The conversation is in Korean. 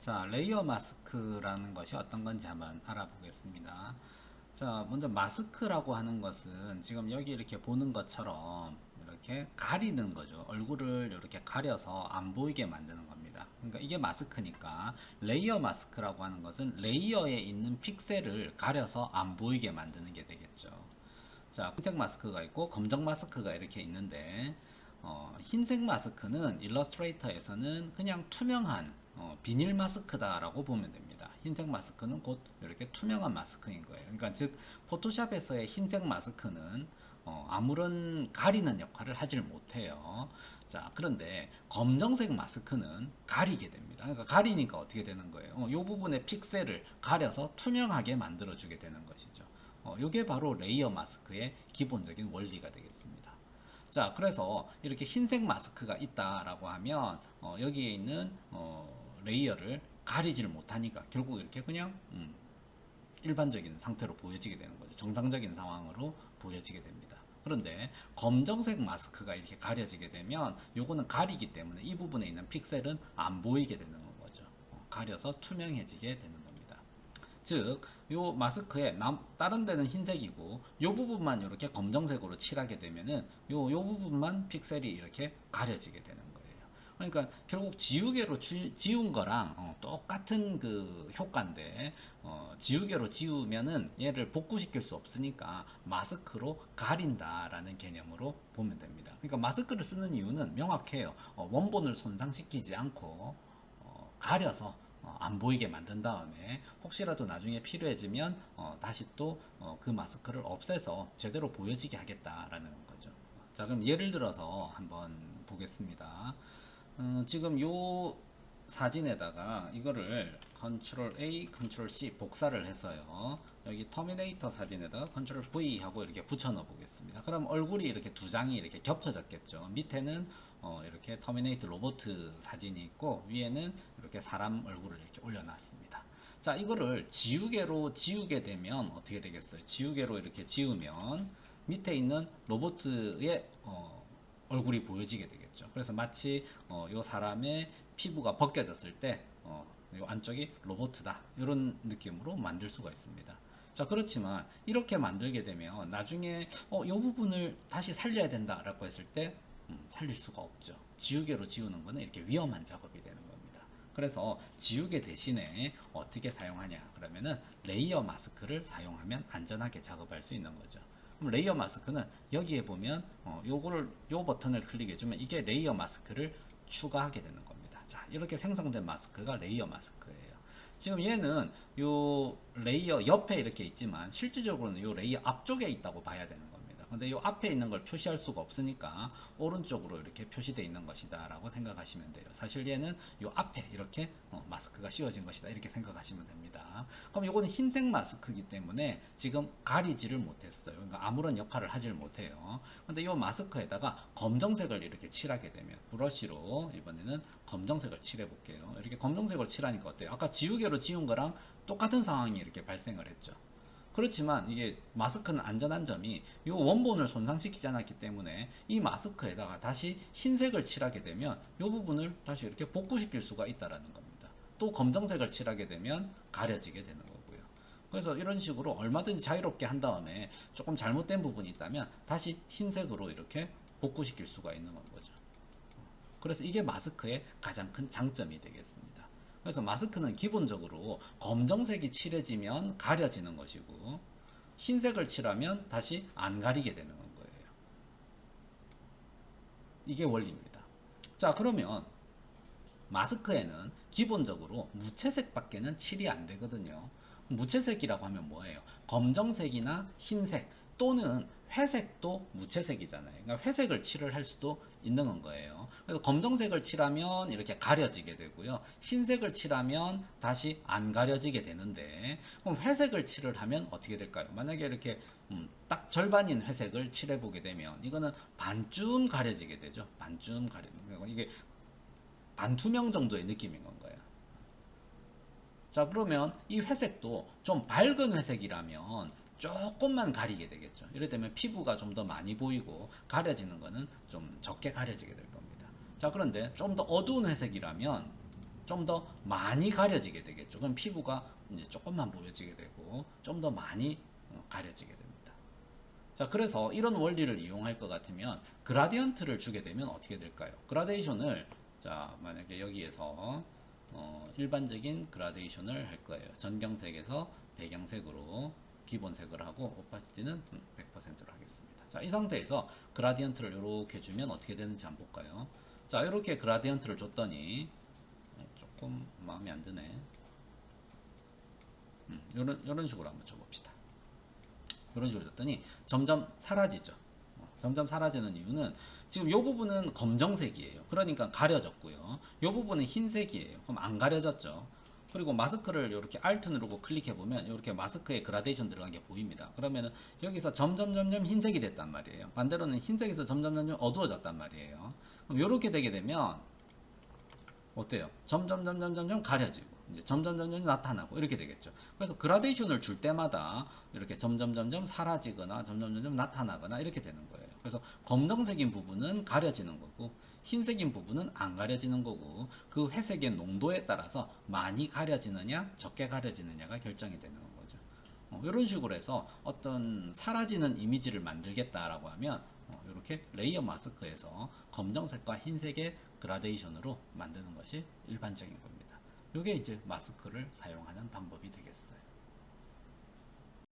자, 레이어 마스크라는 것이 어떤 건지 한번 알아보겠습니다. 자, 먼저 마스크라고 하는 것은 지금 여기 이렇게 보는 것처럼 이렇게 가리는 거죠. 얼굴을 이렇게 가려서 안 보이게 만드는 겁니다. 그러니까 이게 마스크니까 레이어 마스크라고 하는 것은 레이어에 있는 픽셀을 가려서 안 보이게 만드는 게 되겠죠. 자, 흰색 마스크가 있고 검정 마스크가 이렇게 있는데 흰색 마스크는 일러스트레이터에서는 그냥 투명한 비닐 마스크다라고 보면 됩니다. 흰색 마스크는 곧 이렇게 투명한 마스크인 거예요. 그러니까 즉 포토샵에서의 흰색 마스크는 아무런 가리는 역할을 하질 못해요. 자, 그런데 검정색 마스크는 가리게 됩니다. 그러니까 가리니까 어떻게 되는 거예요? 이 부분의 픽셀을 가려서 투명하게 만들어주게 되는 것이죠. 이게 바로 레이어 마스크의 기본적인 원리가 되겠습니다. 자, 그래서 이렇게 흰색 마스크가 있다라고 하면 여기에 있는 레이어를 가리질 못하니까 결국 이렇게 그냥 일반적인 상태로 보여지게 되는 거죠. 정상적인 상황으로 보여지게 됩니다. 그런데 검정색 마스크가 이렇게 가려지게 되면 요거는 가리기 때문에 이 부분에 있는 픽셀은 안 보이게 되는 거죠. 가려서 투명해지게 되는 겁니다. 즉, 요 마스크에 다른 데는 흰색이고 요 부분만 이렇게 검정색으로 칠하게 되면은 요 부분만 픽셀이 이렇게 가려지게 되는 거예요. 그러니까 결국 지우개로 지운 거랑 똑같은 그 효과인데 지우개로 지우면은 얘를 복구시킬 수 없으니까 마스크로 가린다라는 개념으로 보면 됩니다. 그러니까 마스크를 쓰는 이유는 명확해요. 원본을 손상시키지 않고 가려서 안 보이게 만든 다음에 혹시라도 나중에 필요해지면 다시 또 그 마스크를 없애서 제대로 보여지게 하겠다라는 거죠. 자, 그럼 예를 들어서 한번 보겠습니다. 지금 요 사진에다가 이거를 컨트롤 A, 컨트롤 C 복사를 해서요. 여기 터미네이터 사진에다가 컨트롤 V 하고 이렇게 붙여 넣어 보겠습니다. 그럼 얼굴이 이렇게 두 장이 이렇게 겹쳐졌겠죠. 밑에는 이렇게 터미네이터 로봇 사진이 있고 위에는 이렇게 사람 얼굴을 이렇게 올려놨습니다. 자, 이거를 지우개로 지우게 되면 어떻게 되겠어요? 지우개로 이렇게 지우면 밑에 있는 로봇의 얼굴이 보여지게 되겠죠. 그래서 마치 이 사람의 피부가 벗겨졌을 때 이 안쪽이 로봇이다 이런 느낌으로 만들 수가 있습니다. 자, 그렇지만 이렇게 만들게 되면 나중에 이 부분을 다시 살려야 된다라고 했을 때 살릴 수가 없죠. 지우개로 지우는 거는 이렇게 위험한 작업이 되는 겁니다. 그래서 지우개 대신에 어떻게 사용하냐 그러면은 레이어 마스크를 사용하면 안전하게 작업할 수 있는 거죠. 그럼 레이어 마스크는 여기에 보면 요 버튼을 클릭해주면 이게 레이어 마스크를 추가하게 되는 겁니다. 자, 이렇게 생성된 마스크가 레이어 마스크예요. 지금 얘는 요 레이어 옆에 이렇게 있지만 실질적으로는 요 레이어 앞쪽에 있다고 봐야 되는 겁니다. 근데 요 앞에 있는 걸 표시할 수가 없으니까 오른쪽으로 이렇게 표시되어 있는 것이다 라고 생각하시면 돼요. 사실 얘는 요 앞에 이렇게 마스크가 씌워진 것이다 이렇게 생각하시면 됩니다. 그럼 요거는 흰색 마스크이기 때문에 지금 가리지를 못했어요. 그러니까 아무런 역할을 하질 못해요. 근데 요 마스크에다가 검정색을 이렇게 칠하게 되면 브러쉬로 이번에는 검정색을 칠해 볼게요. 이렇게 검정색을 칠하니까 어때요? 아까 지우개로 지운 거랑 똑같은 상황이 이렇게 발생을 했죠. 그렇지만 이게 마스크는 안전한 점이 이 원본을 손상시키지 않았기 때문에 이 마스크에다가 다시 흰색을 칠하게 되면 이 부분을 다시 이렇게 복구시킬 수가 있다라는 겁니다. 또 검정색을 칠하게 되면 가려지게 되는 거고요. 그래서 이런 식으로 얼마든지 자유롭게 한 다음에 조금 잘못된 부분이 있다면 다시 흰색으로 이렇게 복구시킬 수가 있는 거죠. 그래서 이게 마스크의 가장 큰 장점이 되겠습니다. 그래서 마스크는 기본적으로 검정색이 칠해지면 가려지는 것이고 흰색을 칠하면 다시 안 가리게 되는 거예요. 이게 원리입니다. 자, 그러면 마스크에는 기본적으로 무채색밖에는 칠이 안 되거든요. 무채색이라고 하면 뭐예요? 검정색이나 흰색 또는 회색도 무채색이잖아요. 그러니까 회색을 칠을 할 수도 있는 거예요. 그래서 검정색을 칠하면 이렇게 가려지게 되고요. 흰색을 칠하면 다시 안 가려지게 되는데 그럼 회색을 칠을 하면 어떻게 될까요? 만약에 이렇게 딱 절반인 회색을 칠해 보게 되면 이거는 반쯤 가려지게 되죠. 반쯤 가려지는 이게 반투명 정도의 느낌인 건가요? 자, 그러면 이 회색도 좀 밝은 회색이라면 조금만 가리게 되겠죠. 이럴 때면 피부가 좀 더 많이 보이고 가려지는 거는 좀 적게 가려지게 될 겁니다. 자, 그런데 좀 더 어두운 회색이라면 좀 더 많이 가려지게 되겠죠. 그럼 피부가 이제 조금만 보여지게 되고 좀 더 많이 가려지게 됩니다. 자, 그래서 이런 원리를 이용할 것 같으면 그라디언트를 주게 되면 어떻게 될까요? 그라데이션을 자, 만약에 여기에서 일반적인 그라데이션을 할 거예요. 전경색에서 배경색으로 기본색을 하고 오파시티는 100%로 하겠습니다. 자, 이 상태에서 그라디언트를 이렇게 주면 어떻게 되는지 한번 볼까요? 자, 이렇게 그라디언트를 줬더니 조금 마음에 안 드네. 이런 식으로 한번 줘봅시다. 이런 식으로 줬더니 점점 사라지죠. 점점 사라지는 이유는 지금 이 부분은 검정색이에요. 그러니까 가려졌고요. 이 부분은 흰색이에요. 그럼 안 가려졌죠. 그리고 마스크를 이렇게 Alt 누르고 클릭해 보면 이렇게 마스크에 그라데이션 들어간 게 보입니다. 그러면은 여기서 점점 흰색이 됐단 말이에요. 반대로는 흰색에서 점점 어두워졌단 말이에요. 그럼 이렇게 되게 되면 어때요? 점점 가려지고 이제 점점 나타나고 이렇게 되겠죠. 그래서 그라데이션을 줄 때마다 이렇게 점점 사라지거나 점점 나타나거나 이렇게 되는 거예요. 그래서 검정색인 부분은 가려지는 거고 흰색인 부분은 안 가려지는 거고 그 회색의 농도에 따라서 많이 가려지느냐 적게 가려지느냐가 결정이 되는 거죠. 이런 식으로 해서 어떤 사라지는 이미지를 만들겠다라고 하면 이렇게 레이어 마스크에서 검정색과 흰색의 그라데이션으로 만드는 것이 일반적인 겁니다. 이게 이제 마스크를 사용하는 방법이 되겠어요.